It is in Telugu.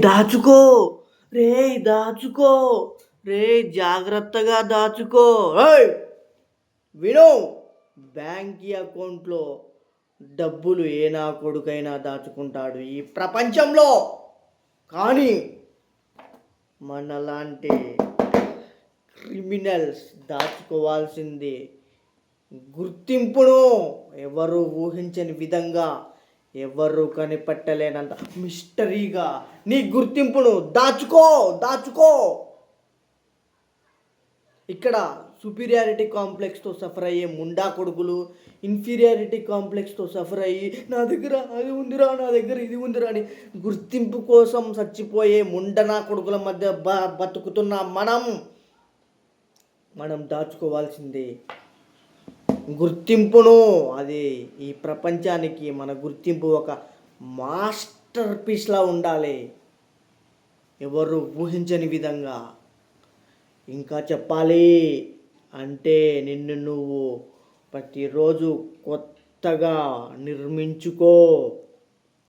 దాచుకో రే, దాచుకో రే, జాగ్రత్తగా దాచుకో. ఏయ్! విను, బ్యాంక్ అకౌంట్లో డబ్బులు ఏ నా కొడుకైనా దాచుకుంటాడు ఈ ప్రపంచంలో. కానీ మనలాంటి క్రిమినల్స్ దాచుకోవాల్సింది గుర్తింపును. ఎవరు ఊహించని విధంగా, ఎవరు కనిపెట్టలేనంత మిస్టరీగా నీ గుర్తింపును దాచుకో, దాచుకో. ఇక్కడ సుపీరియారిటీ కాంప్లెక్స్తో సఫర్ అయ్యే ముండా కొడుకులు, ఇన్ఫీరియారిటీ కాంప్లెక్స్తో సఫర్ అయ్యి నా దగ్గర అది ఉందిరా, నా దగ్గర ఇది ఉందిరా అని గుర్తింపు కోసం చచ్చిపోయే ముండనా కొడుకుల మధ్య బతుకుతున్న మనం దాచుకోవాల్సింది గుర్తింపును. అది ఈ ప్రపంచానికి మన గుర్తింపు ఒక మాస్టర్ పీస్లా ఉండాలి, ఎవరు ఊహించని విధంగా. ఇంకా చెప్పాలి అంటే నిన్ను నువ్వు ప్రతిరోజు కొత్తగా నిర్మించుకో.